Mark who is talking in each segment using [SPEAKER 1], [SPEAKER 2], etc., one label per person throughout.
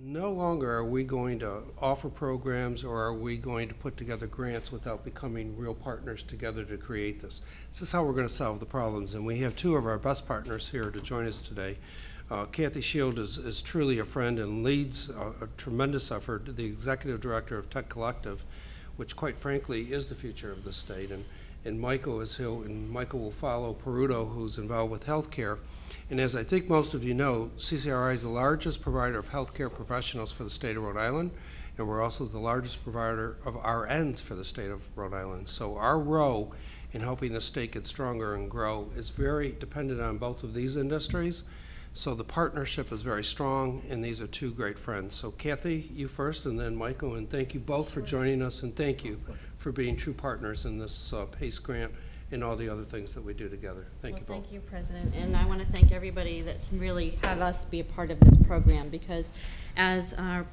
[SPEAKER 1] No longer are we going to offer programs or are we going to put together grants without becoming real partners together to create this. This is how we're going to solve the problems, and we have two of our best partners here to join us today. Kathie Shield is truly a friend and leads a tremendous effort, the executive director of Tech Collective, which quite frankly is the future of the state. And Michael Michael will follow Paruta, who's involved with healthcare. And as I think most of you know, CCRI is the largest provider of healthcare professionals for the state of Rhode Island, and we're also the largest provider of RNs for the state of Rhode Island. So our role in helping the state get stronger and grow is very dependent on both of these industries. So the partnership is very strong, and these are two great friends. So Kathie, you first, and then Michael, and thank you both for joining us, and thank you for being true partners in this PACE grant and all the other things that we do together. Thank you both.
[SPEAKER 2] Thank you, President, and I want to thank everybody that's really had us be a part of this program, because as our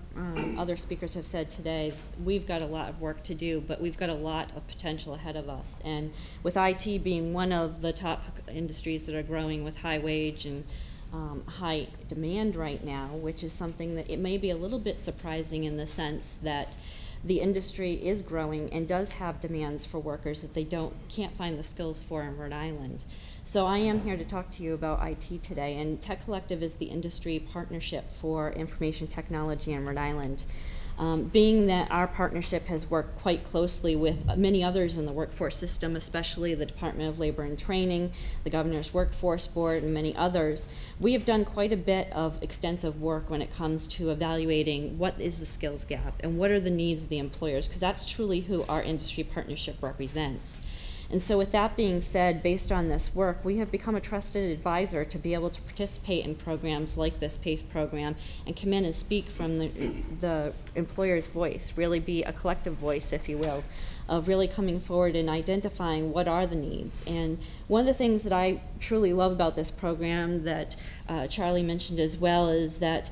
[SPEAKER 2] other speakers have said today, we've got a lot of work to do, but we've got a lot of potential ahead of us. And with IT being one of the top industries that are growing with high wage and high demand right now, which is something that it may be a little bit surprising in the sense that the industry is growing and does have demands for workers that they can't find the skills for in Rhode Island. So I am here to talk to you about IT today, and Tech Collective is the industry partnership for information technology in Rhode Island. Being that our partnership has worked quite closely with many others in the workforce system, especially the Department of Labor and Training, the Governor's Workforce Board, and many others, we have done quite a bit of extensive work when it comes to evaluating what is the skills gap and what are the needs of the employers, because that's truly who our industry partnership represents. And so with that being said, based on this work, we have become a trusted advisor to be able to participate in programs like this PACE program and come in and speak from the employer's voice, really be a collective voice, if you will, of really coming forward and identifying what are the needs. And one of the things that I truly love about this program that Charlie mentioned as well is that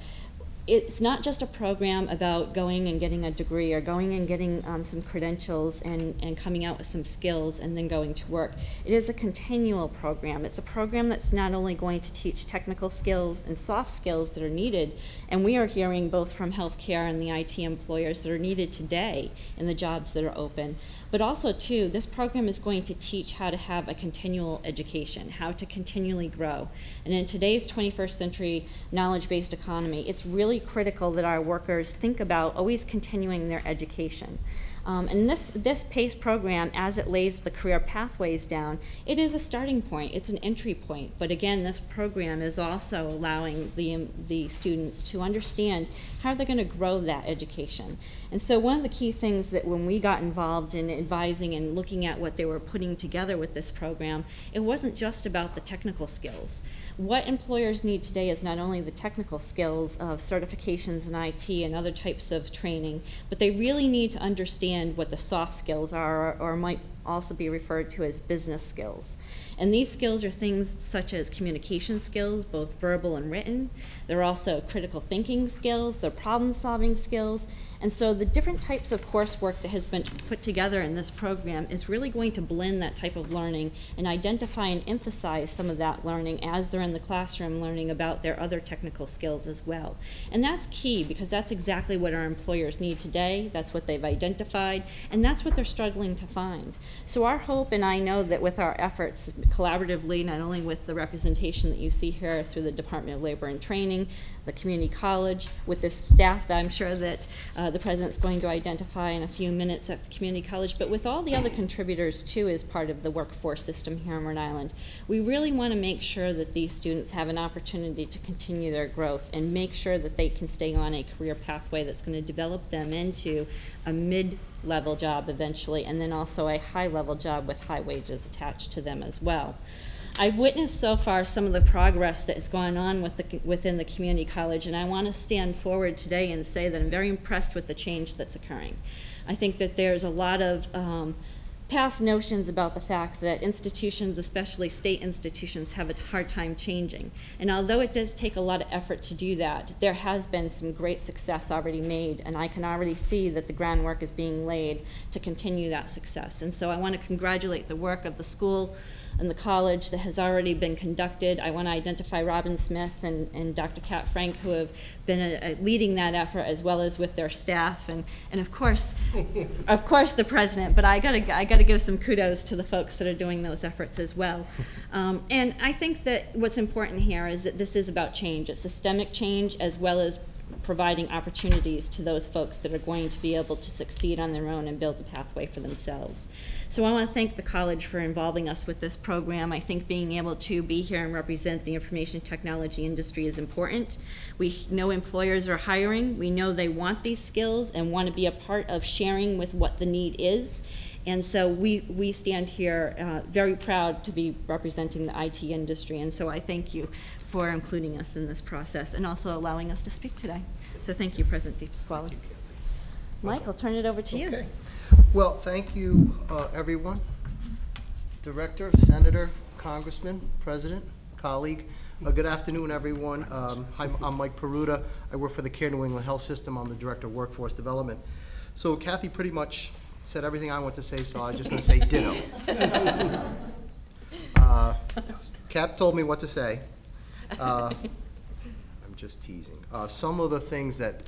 [SPEAKER 2] it's not just a program about going and getting a degree or going and getting some credentials and coming out with some skills and then going to work. It is a continual program. It's a program that's not only going to teach technical skills and soft skills that are needed, and we are hearing both from healthcare and the IT employers that are needed today in the jobs that are open, but also too, this program is going to teach how to have a continual education, how to continually grow. And in today's 21st century knowledge-based economy, it's really critical that our workers think about always continuing their education. And this PACE program, as it lays the career pathways down, it is a starting point, it's an entry point. But again, this program is also allowing the students to understand how they're going to grow that education. And so one of the key things that when we got involved in advising and looking at what they were putting together with this program, it wasn't just about the technical skills. What employers need today is not only the technical skills of certifications in IT and other types of training, but they really need to understand what the soft skills are, or might also be referred to as business skills. And these skills are things such as communication skills, both verbal and written. They're also critical thinking skills, they're problem-solving skills. And so the different types of coursework that has been put together in this program is really going to blend that type of learning and identify and emphasize some of that learning as they're in the classroom learning about their other technical skills as well. And that's key, because that's exactly what our employers need today, that's what they've identified, and that's what they're struggling to find. So our hope, and I know that with our efforts collaboratively, not only with the representation that you see here through the Department of Labor and Training, the community college, with the staff that I'm sure that the President's going to identify in a few minutes at the community college, but with all the other contributors too as part of the workforce system here in Rhode Island, we really want to make sure that these students have an opportunity to continue their growth and make sure that they can stay on a career pathway that's going to develop them into a mid-level job eventually, and then also a high-level job with high wages attached to them as well. I've witnessed so far some of the progress that has gone on within the community college, and I want to stand forward today and say that I'm very impressed with the change that's occurring. I think that there's a lot of past notions about the fact that institutions, especially state institutions, have a hard time changing. And although it does take a lot of effort to do that, there has been some great success already made, and I can already see that the groundwork is being laid to continue that success. And so I want to congratulate the work of the school in the college that has already been conducted. I want to identify Robin Smith and Dr. Kat Frank, who have been leading that effort, as well as with their staff, and of course the president. But I gotta give some kudos to the folks that are doing those efforts as well. And I think that what's important here is that this is about change. It's systemic change, as well as providing opportunities to those folks that are going to be able to succeed on their own and build a pathway for themselves. So I want to thank the college for involving us with this program. I think being able to be here and represent the information technology industry is important. We know employers are hiring. We know they want these skills and want to be a part of sharing with what the need is. And so we stand here very proud to be representing the IT industry. And so I thank you for including us in this process and also allowing us to speak today. So thank you, President Pasquale. Mike, I'll turn it over to you.
[SPEAKER 3] Well, thank you, everyone. Director, Senator, Congressman, President, colleague. Good afternoon, everyone. Hi, I'm Mike Paruta. I work for the Care New England Health System. I'm the Director of Workforce Development. So Kathie pretty much said everything I want to say, so I'm just going to say ditto. Cap told me what to say. I'm just teasing. Some of the things that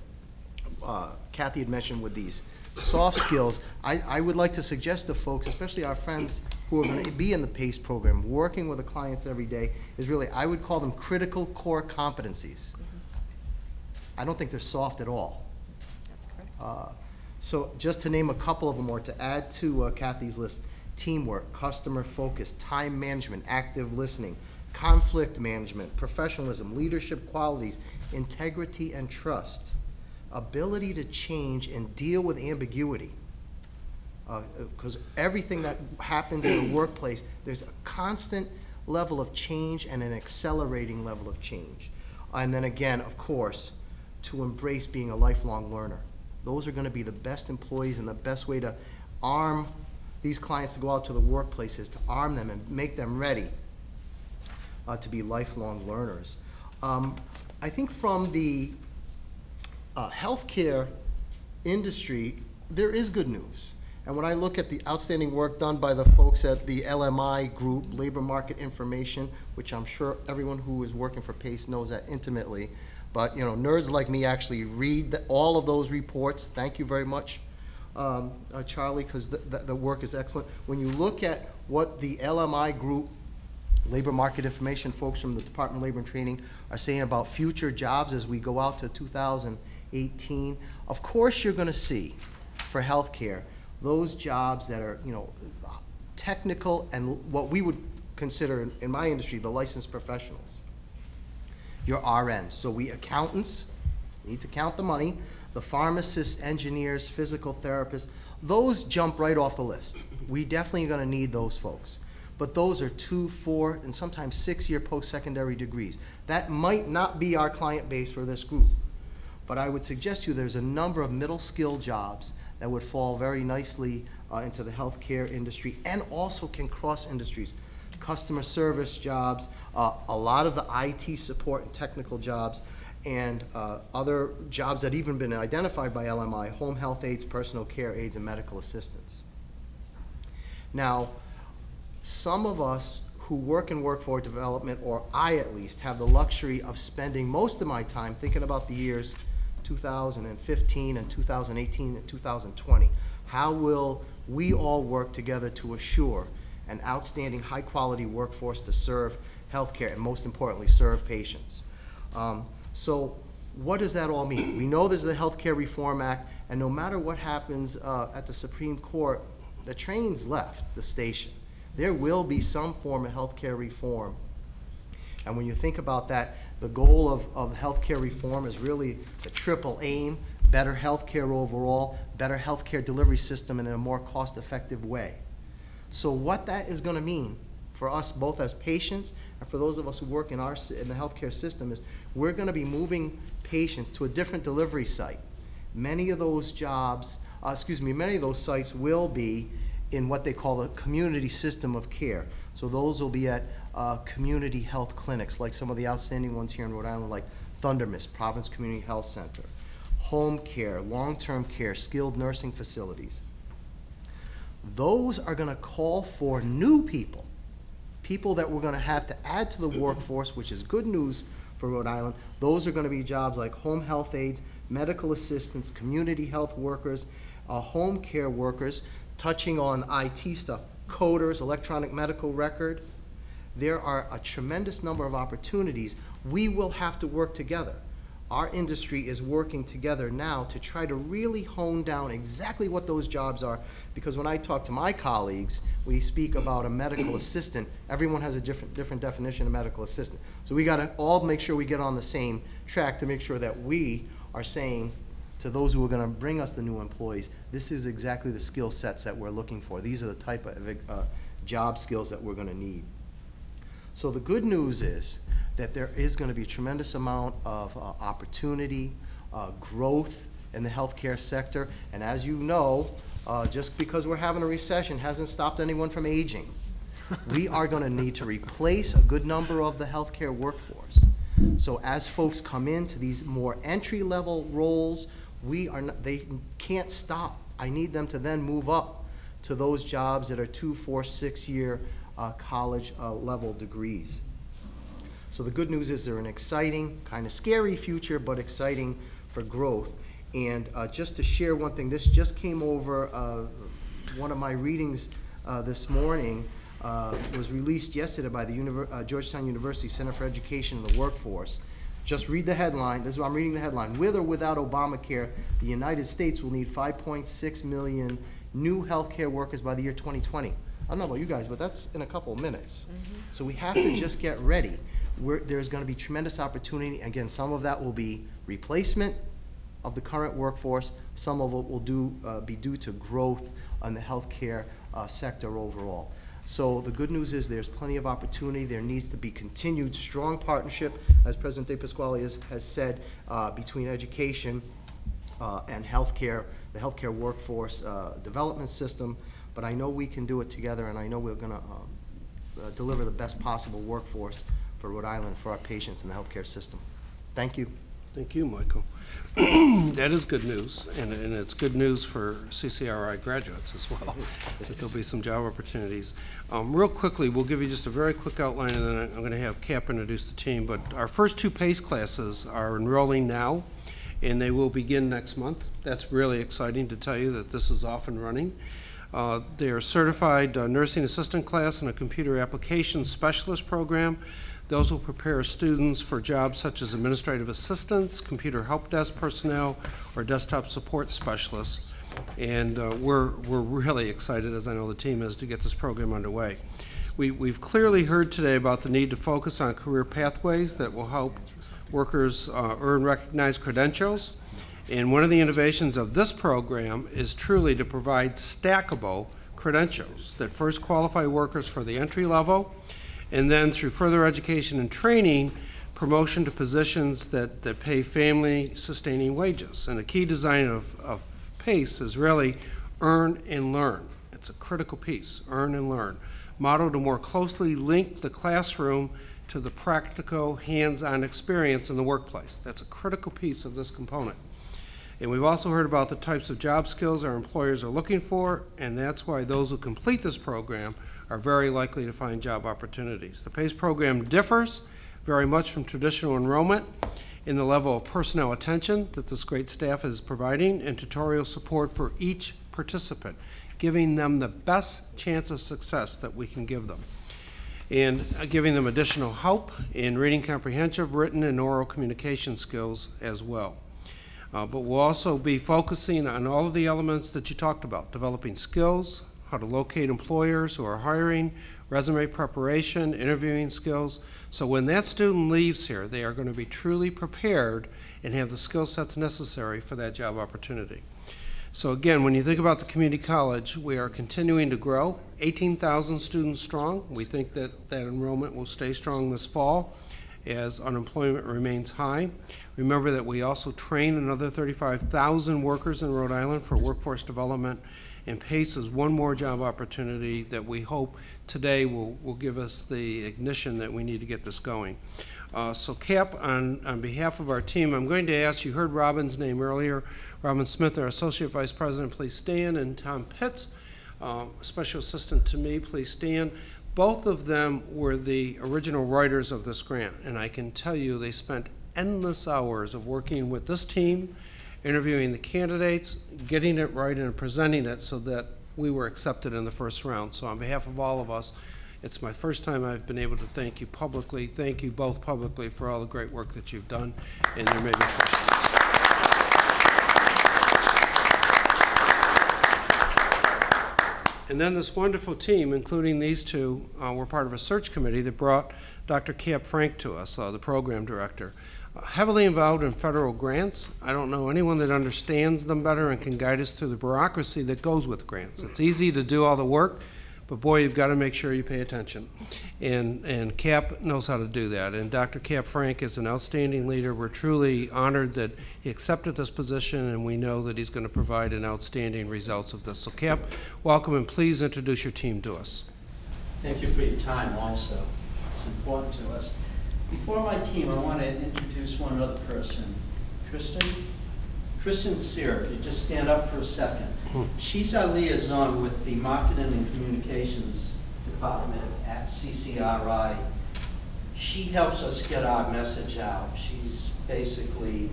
[SPEAKER 3] Kathie had mentioned with these soft skills, I would like to suggest to folks, especially our friends who are going to be in the PACE program, working with the clients every day, is really, I would call them critical core competencies. I don't think they're soft at all.
[SPEAKER 2] That's correct.
[SPEAKER 3] So just to name a couple of them, or to add to Kathie's list: teamwork, customer focus, time management, active listening, conflict management, professionalism, leadership qualities, integrity and trust, ability to change and deal with ambiguity. Because everything that happens in the workplace, there's a constant level of change and an accelerating level of change. And then again, of course, to embrace being a lifelong learner. Those are going to be the best employees, and the best way to arm these clients to go out to the workplace is to arm them and make them ready to be lifelong learners. I think from the healthcare industry, there is good news. And when I look at the outstanding work done by the folks at the LMI group, Labor Market Information, which I'm sure everyone who is working for PACE knows that intimately, but you know, nerds like me actually read all of those reports. Thank you very much, Charlie, because the work is excellent. When you look at what the LMI group, Labor Market Information folks from the Department of Labor and Training, are saying about future jobs as we go out to 2018, of course you're going to see for healthcare those jobs that are, you know, technical and what we would consider in my industry the licensed professionals. Your RNs. So we accountants need to count the money. The pharmacists, engineers, physical therapists, those jump right off the list. We definitely are going to need those folks. But those are 2, 4, and sometimes 6-year post-secondary degrees. That might not be our client base for this group. But I would suggest to you there's a number of middle skill jobs that would fall very nicely into the healthcare industry, and also can cross industries. Customer service jobs, a lot of the IT support and technical jobs, and other jobs that even been identified by LMI: home health aides, personal care aides, and medical assistants. Now, some of us who work in workforce development, or I at least, have the luxury of spending most of my time thinking about the years 2015 and 2018 and 2020. How will we all work together to assure an outstanding high-quality workforce to serve healthcare and, most importantly, serve patients? So what does that all mean? We know there's the Healthcare Reform Act, and no matter what happens at the Supreme Court, the train's left the station. There will be some form of healthcare reform. And when you think about that, the goal of healthcare reform is really the triple aim: better healthcare overall, better healthcare delivery system, and in a more cost-effective way. So what that is going to mean for us both as patients and for those of us who work in the healthcare system is we're going to be moving patients to a different delivery site. Many of those jobs, many of those sites will be in what they call a community system of care. So those will be at community health clinics, like some of the outstanding ones here in Rhode Island, like Thunder Mist, Providence Community Health Center, home care, long-term care, skilled nursing facilities. Those are going to call for new people people that we're going to have to add to the workforce, which is good news for Rhode Island. Those are going to be jobs like home health aides, medical assistants, community health workers, home care workers, touching on IT stuff, coders, electronic medical record. There are a tremendous number of opportunities. We will have to work together. Our industry is working together now to try to really hone down exactly what those jobs are, because when I talk to my colleagues, we speak about a medical assistant. Everyone has a different definition of medical assistant. So we got to all make sure we get on the same track to make sure that we are saying to those who are going to bring us the new employees, this is exactly the skill sets that we're looking for. These are the type of job skills that we're going to need. So the good news is that there is going to be a tremendous amount of opportunity, growth in the healthcare sector. And as you know, just because we're having a recession hasn't stopped anyone from aging. We are going to need to replace a good number of the healthcare workforce. So as folks come into these more entry-level roles, they can't stop. I need them to then move up to those jobs that are 2, 4, 6-year college level degrees. So the good news is they're an exciting, kind of scary future, but exciting for growth. And just to share one thing, this just came over one of my readings this morning, was released yesterday by the Georgetown University Center for Education and the Workforce. Just read the headline. This is what I'm reading the headline. With or without Obamacare, the United States will need 5.6 million new healthcare workers by the year 2020. I don't know about you guys, but that's in a couple of minutes. So we have to just get ready. There's going to be tremendous opportunity. Again, some of that will be replacement of the current workforce. Some of it will be due to growth in the healthcare sector overall. So the good news is there's plenty of opportunity. There needs to be continued strong partnership, as President De Pasquale has said, between education and healthcare, the healthcare workforce development system. But I know we can do it together, and I know we're going to deliver the best possible workforce for Rhode Island, for our patients in the healthcare system. Thank you.
[SPEAKER 1] Thank you, Michael. That is good news, and it's good news for CCRI graduates as well, that there'll be some job opportunities. Real quickly, we'll give you just a very quick outline, and then I'm going to have Cap introduce the team. But our first 2 PACE classes are enrolling now, and they will begin next month. That's really exciting to tell you that this is off and running. They are certified nursing assistant class and a computer application specialist program. Those will prepare students for jobs such as administrative assistants, computer help desk personnel, or desktop support specialists. And we're really excited, as I know the team is, to get this program underway. We've clearly heard today about the need to focus on career pathways that will help workers earn recognized credentials. And one of the innovations of this program is truly to provide stackable credentials that first qualify workers for the entry level, and then through further education and training, promotion to positions that pay family-sustaining wages. And a key design of PACE is really earn and learn. It's a critical piece, earn and learn, modeled to more closely link the classroom to the practical, hands-on experience in the workplace. That's a critical piece of this component. And we've also heard about the types of job skills our employers are looking for, and that's why those who complete this program are very likely to find job opportunities. The PACE program differs very much from traditional enrollment in the level of personnel attention that this great staff is providing and tutorial support for each participant, giving them the best chance of success that we can give them, and giving them additional help in reading comprehension, written, and oral communication skills as well. But we'll also be focusing on all of the elements that you talked about, developing skills, how to locate employers who are hiring, resume preparation, interviewing skills. So when that student leaves here, they are going to be truly prepared and have the skill sets necessary for that job opportunity. So again, when you think about the community college, we are continuing to grow, 18,000 students strong. We think that enrollment will stay strong this fall as unemployment remains high. Remember that we also train another 35,000 workers in Rhode Island for workforce development, and PACE is one more job opportunity that we hope today will give us the ignition that we need to get this going. So Cap, on behalf of our team, I'm going to ask, you heard Robin's name earlier, Robin Smith, our Associate Vice President, please stand, and Tom Pitts, Special Assistant to me, please stand. Both of them were the original writers of this grant, and I can tell you they spent endless hours of working with this team, interviewing the candidates, getting it right, and presenting it so that we were accepted in the first round. So on behalf of all of us, it's my first time I've been able to thank you publicly. Thank you both publicly for all the great work that you've done, and there may be questions. And then this wonderful team, including these two, were part of a search committee that brought Dr. Cap Frank to us, the program director. Heavily involved in federal grants. I don't know anyone that understands them better and can guide us through the bureaucracy that goes with grants. It's easy to do all the work, but boy, you've got to make sure you pay attention. And Cap knows how to do that. And Dr. Cap Frank is an outstanding leader. We're truly honored that he accepted this position, and we know that he's going to provide an outstanding results of this. So Cap, welcome, and please introduce your team to us.
[SPEAKER 4] Thank you for your time also. It's important to us. Before my team, I want to introduce one other person. Kristen Sear, if you just stand up for a second. She's our liaison with the Marketing and Communications Department at CCRI. She helps us get our message out. She's basically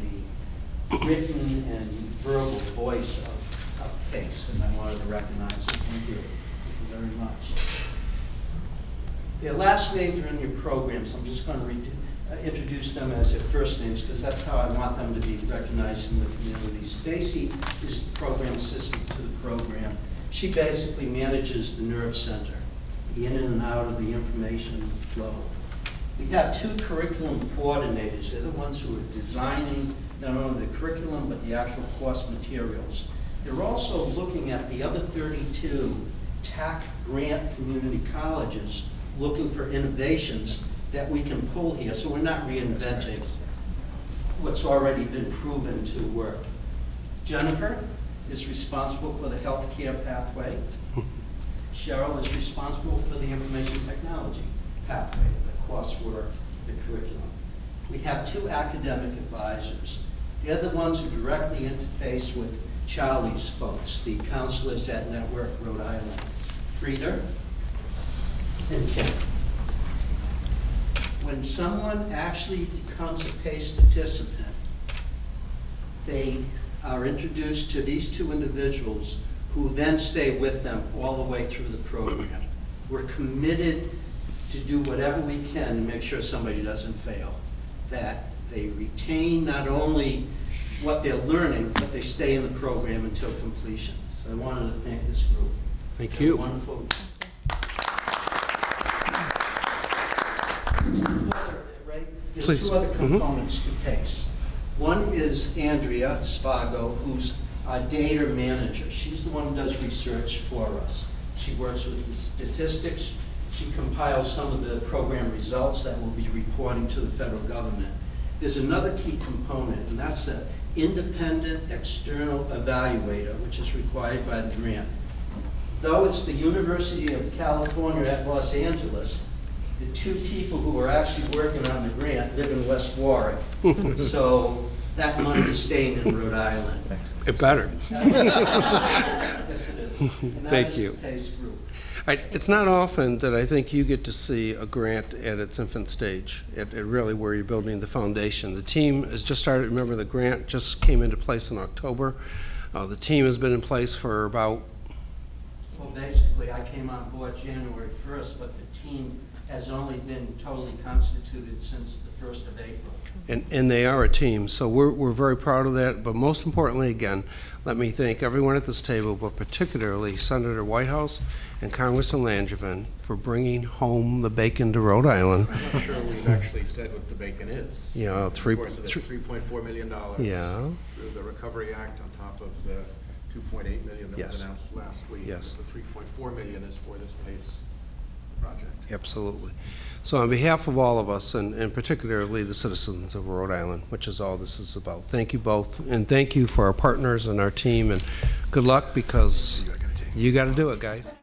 [SPEAKER 4] the written and verbal voice of PACE, and I wanted to recognize her. Thank you. Thank you very much. Their last names are in your program, so I'm just going to introduce them as their first names because that's how I want them to be recognized in the community. Stacy is the program assistant to the program. She basically manages the nerve center, the in and out of the information flow. We have two curriculum coordinators. They're the ones who are designing not only the curriculum but the actual course materials. They're also looking at the other 32 TAC grant community colleges looking for innovations that we can pull here, so we're not reinventing what's already been proven to work. Jennifer is responsible for the healthcare pathway. Cheryl is responsible for the information technology pathway, the coursework, the curriculum. We have two academic advisors. They're the ones who directly interface with Charlie's folks, the counselors at Network Rhode Island, Frida and Kim. When someone actually becomes a PACE participant, they are introduced to these two individuals who then stay with them all the way through the program. We're committed to do whatever we can to make sure somebody doesn't fail, that they retain not only what they're learning, but they stay in the program until completion. So I wanted to thank this group.
[SPEAKER 1] Thank you.
[SPEAKER 4] Wonderful. There's two other components to PACE. One is Andrea Spago, who's our data manager. She's the one who does research for us. She works with the statistics. She compiles some of the program results that we'll be reporting to the federal government. There's another key component, and that's the independent external evaluator, which is required by the grant. Though it's the University of California at Los Angeles, the two people who are actually working on the grant live in West Warwick. So that money is staying in Rhode Island.
[SPEAKER 1] It better.
[SPEAKER 4] Yes, it is. And that
[SPEAKER 1] Thank
[SPEAKER 4] is
[SPEAKER 1] you.
[SPEAKER 4] the PACE group.
[SPEAKER 1] It's not often that I think you get to see a grant at its infant stage, at really where you're building the foundation. The team has just started. Remember, the grant just came into place in October. The team has been in place for about...
[SPEAKER 4] Well, basically, I came on board January 1st, but the team has only been totally constituted since the 1st of April.
[SPEAKER 1] And they are a team, so we're very proud of that. But most importantly, again, let me thank everyone at this table, but particularly Senator Whitehouse and Congressman Langevin for bringing home the bacon to Rhode Island.
[SPEAKER 5] I'm not sure we've actually said what the bacon is.
[SPEAKER 1] Yeah,
[SPEAKER 5] Of course, it's $3.4 million
[SPEAKER 1] Yeah.
[SPEAKER 5] through the Recovery Act on top of the $2.8 million that
[SPEAKER 1] Yes.
[SPEAKER 5] was announced last week.
[SPEAKER 1] Yes.
[SPEAKER 5] The $3.4 million is for this PACE project.
[SPEAKER 1] Absolutely. So on behalf of all of us, and particularly the citizens of Rhode Island, which is all this is about, thank you both, and thank you for our partners and our team, and good luck, because you got to do it, guys.